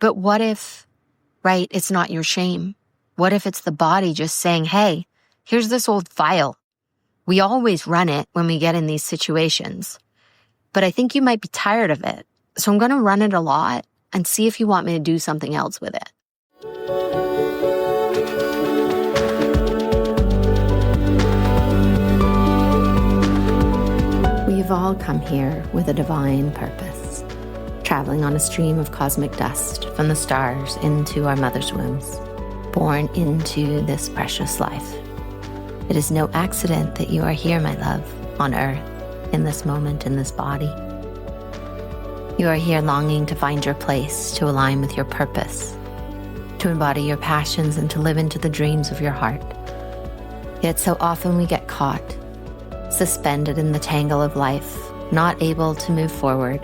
But what if, right, it's not your shame? What if it's the body just saying, hey, here's this old file. We always run it when we get in these situations, but I think you might be tired of it. So I'm going to run it a lot and see if you want me to do something else with it. We've all come here with a divine purpose, traveling on a stream of cosmic dust from the stars into our mother's wombs, born into this precious life. It is no accident that you are here, my love, on earth, in this moment, in this body. You are here longing to find your place, to align with your purpose, to embody your passions and to live into the dreams of your heart. Yet so often we get caught, suspended in the tangle of life, not able to move forward,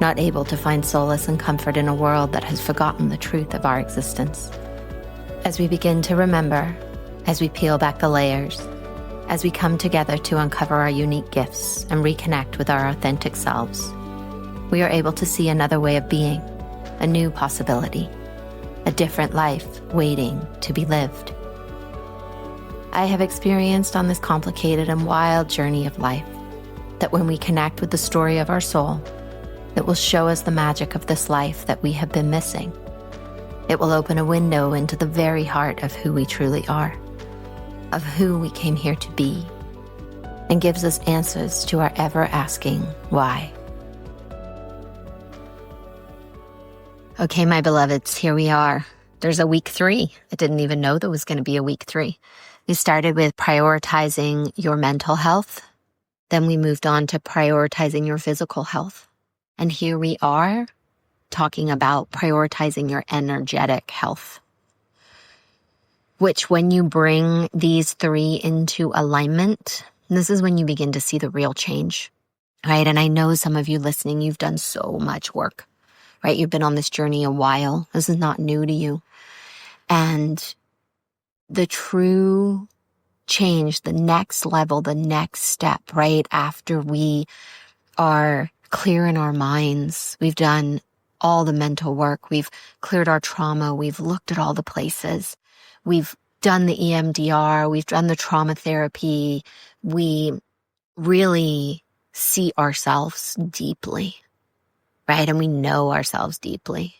not able to find solace and comfort in a world that has forgotten the truth of our existence. As we begin to remember, as we peel back the layers, as we come together to uncover our unique gifts and reconnect with our authentic selves, we are able to see another way of being, a new possibility, a different life waiting to be lived. I have experienced on this complicated and wild journey of life that when we connect with the story of our soul, it will show us the magic of this life that we have been missing. It will open a window into the very heart of who we truly are, of who we came here to be, and gives us answers to our ever-asking why. Okay, my beloveds, here we are. There's a week 3. I didn't even know there was going to be a week 3. We started with prioritizing your mental health. Then we moved on to prioritizing your physical health. And here we are talking about prioritizing your energetic health, which when you bring these 3 into alignment, this is when you begin to see the real change, right? And I know some of you listening, you've done so much work, right? You've been on this journey a while. This is not new to you. And the true change, the next level, the next step, right? After we are clear in our minds, we've done all the mental work, we've cleared our trauma, we've looked at all the places, we've done the EMDR, we've done the trauma therapy, we really see ourselves deeply, right? And we know ourselves deeply.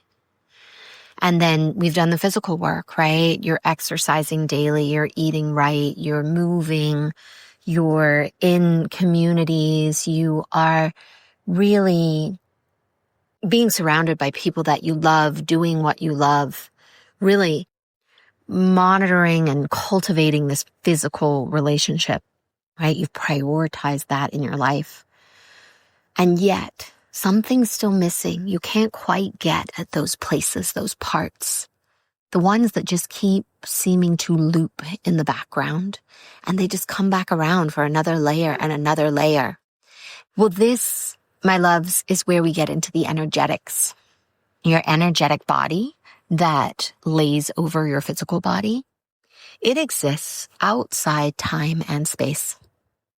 And then we've done the physical work, right? You're exercising daily, you're eating right, you're moving, you're in communities, you are really being surrounded by people that you love, doing what you love, really monitoring and cultivating this physical relationship, right? You've prioritized that in your life. And yet, something's still missing. You can't quite get at those places, those parts, the ones that just keep seeming to loop in the background, and they just come back around for another layer and another layer. Well, this, my loves, is where we get into the energetics. Your energetic body that lays over your physical body, it exists outside time and space.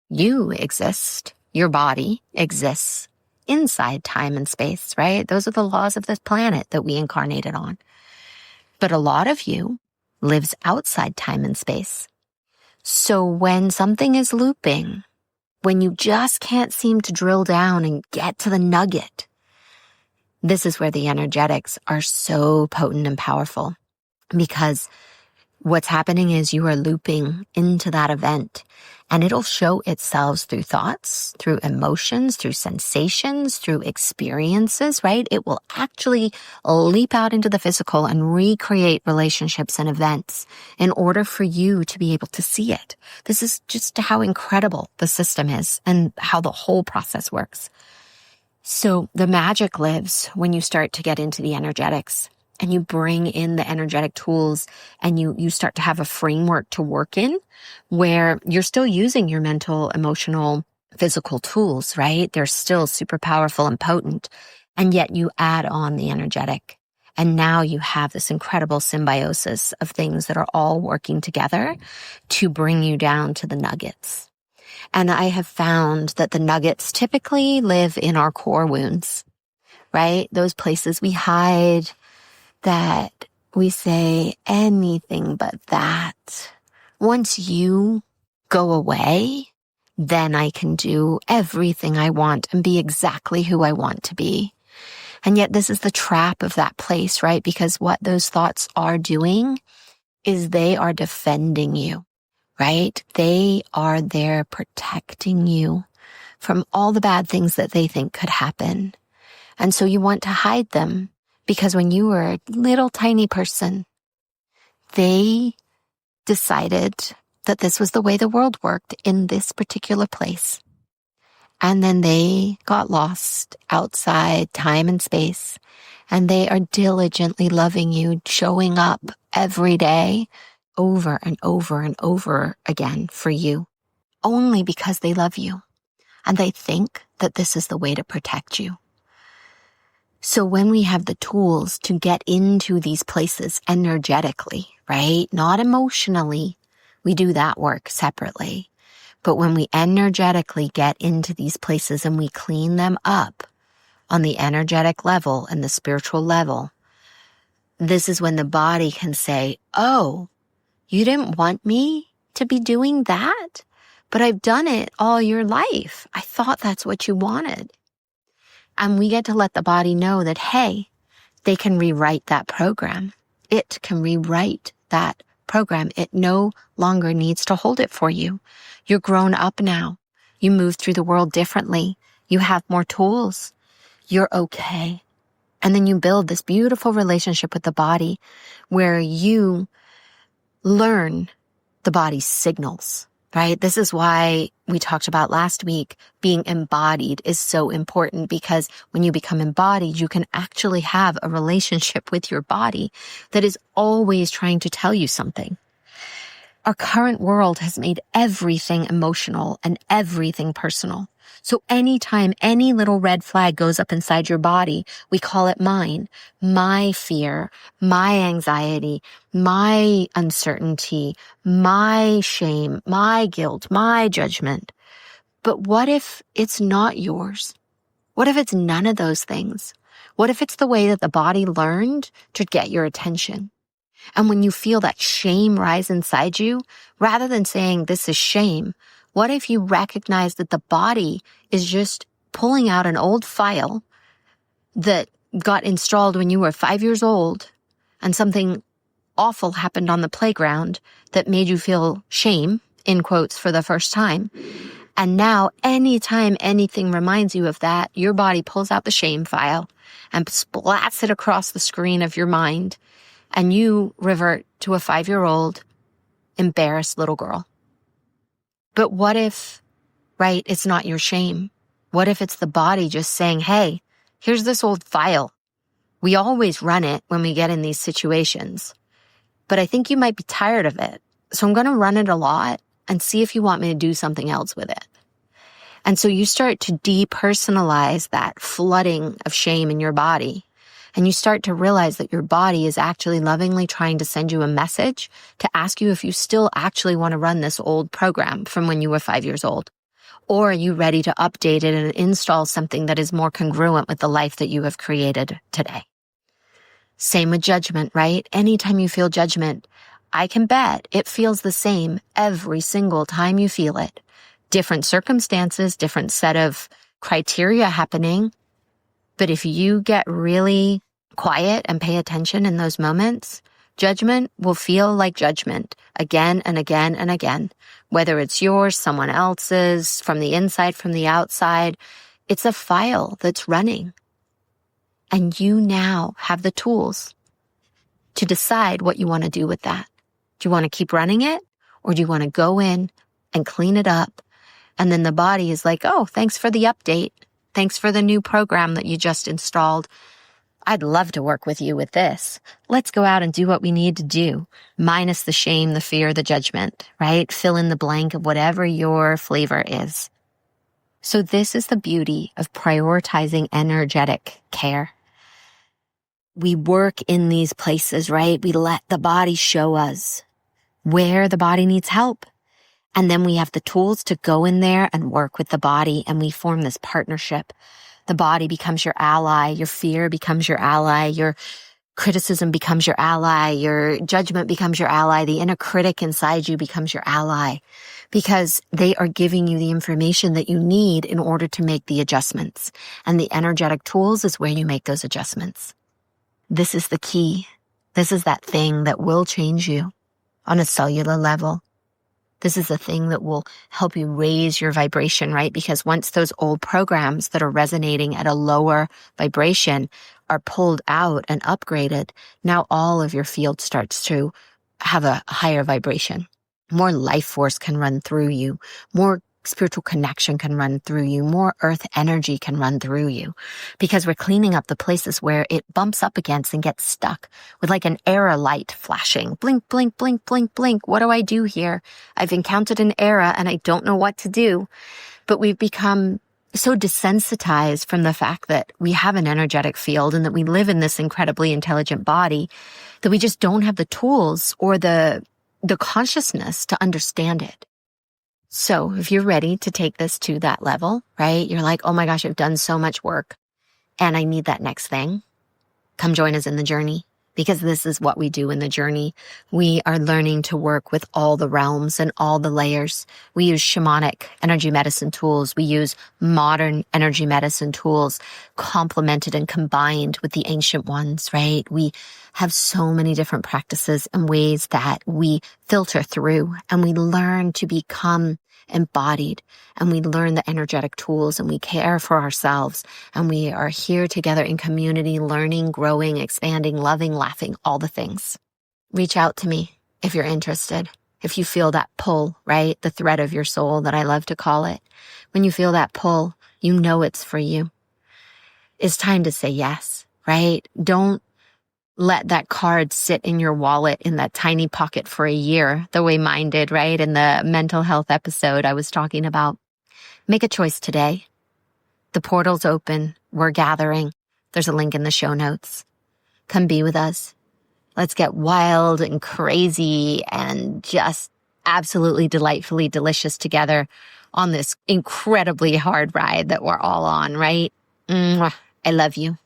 You exist, your body exists inside time and space, right? Those are the laws of this planet that we incarnated on. But a lot of you lives outside time and space. So when something is looping, when you just can't seem to drill down and get to the nugget, this is where the energetics are so potent and powerful, because what's happening is you are looping into that event, and it'll show itself through thoughts, through emotions, through sensations, through experiences, right? It will actually leap out into the physical and recreate relationships and events in order for you to be able to see it. This is just how incredible the system is and how the whole process works. So the magic lives when you start to get into the energetics and you bring in the energetic tools and you start to have a framework to work in where you're still using your mental, emotional, physical tools, right? They're still super powerful and potent. And yet you add on the energetic. And now you have this incredible symbiosis of things that are all working together to bring you down to the nuggets. And I have found that the nuggets typically live in our core wounds, right? Those places we hide, that we say anything but that. Once you go away, then I can do everything I want and be exactly who I want to be. And yet this is the trap of that place, right? Because what those thoughts are doing is they are defending you, right? They are there protecting you from all the bad things that they think could happen. And so you want to hide them because when you were a little tiny person, they decided that this was the way the world worked in this particular place. And then they got lost outside time and space, and they are diligently loving you, showing up every day over and over and over again for you, only because they love you. And they think that this is the way to protect you. So when we have the tools to get into these places energetically, right? Not emotionally, we do that work separately. But when we energetically get into these places and we clean them up on the energetic level and the spiritual level, this is when the body can say, oh, you didn't want me to be doing that? But I've done it all your life. I thought that's what you wanted. And we get to let the body know that, hey, they can rewrite that program. It can rewrite that program. It no longer needs to hold it for you. You're grown up now. You move through the world differently. You have more tools. You're okay. And then you build this beautiful relationship with the body where you learn the body's signals, right? This is why we talked about last week, being embodied is so important, because when you become embodied, you can actually have a relationship with your body that is always trying to tell you something. Our current world has made everything emotional and everything personal. So anytime any little red flag goes up inside your body, we call it mine, my fear, my anxiety, my uncertainty, my shame, my guilt, my judgment. But what if it's not yours? What if it's none of those things? What if it's the way that the body learned to get your attention? And when you feel that shame rise inside you, rather than saying this is shame, what if you recognize that the body is just pulling out an old file that got installed when you were 5 years old and something awful happened on the playground that made you feel shame, in quotes, for the first time. And now anytime anything reminds you of that, your body pulls out the shame file and splats it across the screen of your mind. And you revert to a 5-year-old embarrassed little girl. But what if, right, it's not your shame? What if it's the body just saying, hey, here's this old file. We always run it when we get in these situations, but I think you might be tired of it. So I'm going to run it a lot and see if you want me to do something else with it. And so you start to depersonalize that flooding of shame in your body. And you start to realize that your body is actually lovingly trying to send you a message to ask you if you still actually want to run this old program from when you were 5 years old. Or are you ready to update it and install something that is more congruent with the life that you have created today? Same with judgment, right? Anytime you feel judgment, I can bet it feels the same every single time you feel it. Different circumstances, different set of criteria happening. But if you get really quiet and pay attention in those moments, judgment will feel like judgment again and again and again. Whether it's yours, someone else's, from the inside, from the outside, it's a file that's running. And you now have the tools to decide what you want to do with that. Do you want to keep running it, or do you want to go in and clean it up? And then the body is like, oh, thanks for the update. Thanks for the new program that you just installed. I'd love to work with you with this. Let's go out and do what we need to do, minus the shame, the fear, the judgment, right? Fill in the blank of whatever your flavor is. So this is the beauty of prioritizing energetic care. We work in these places, right? We let the body show us where the body needs help. And then we have the tools to go in there and work with the body, and we form this partnership. The body becomes your ally. Your fear becomes your ally. Your criticism becomes your ally, your judgment becomes your ally, the inner critic inside you becomes your ally, because they are giving you the information that you need in order to make the adjustments. And the energetic tools is where you make those adjustments. This is the key. This is that thing that will change you on a cellular level. This is the thing that will help you raise your vibration, right? Because once those old programs that are resonating at a lower vibration are pulled out and upgraded, now all of your field starts to have a higher vibration. More life force can run through you. More spiritual connection can run through you. More earth energy can run through you, because we're cleaning up the places where it bumps up against and gets stuck with like an error light flashing. Blink, blink, blink, blink, blink. What do I do here? I've encountered an error and I don't know what to do. But we've become so desensitized from the fact that we have an energetic field and that we live in this incredibly intelligent body that we just don't have the tools or the consciousness to understand it. So if you're ready to take this to that level, right? You're like, oh my gosh, I've done so much work and I need that next thing. Come join us in the journey, because this is what we do in the journey. We are learning to work with all the realms and all the layers. We use shamanic energy medicine tools. We use modern energy medicine tools complemented and combined with the ancient ones, right? We have so many different practices and ways that we filter through, and we learn to become embodied, and we learn the energetic tools, and we care for ourselves, and we are here together in community, learning, growing, expanding, loving, laughing, all the things. Reach out to me if you're interested. If you feel that pull, right? The thread of your soul that I love to call it. When you feel that pull, you know it's for you. It's time to say yes, right? Don't let that card sit in your wallet in that tiny pocket for a year, the way mine did, right? In the mental health episode I was talking about. Make a choice today. The portal's open. We're gathering. There's a link in the show notes. Come be with us. Let's get wild and crazy and just absolutely delightfully delicious together on this incredibly hard ride that we're all on, right? Mwah. I love you.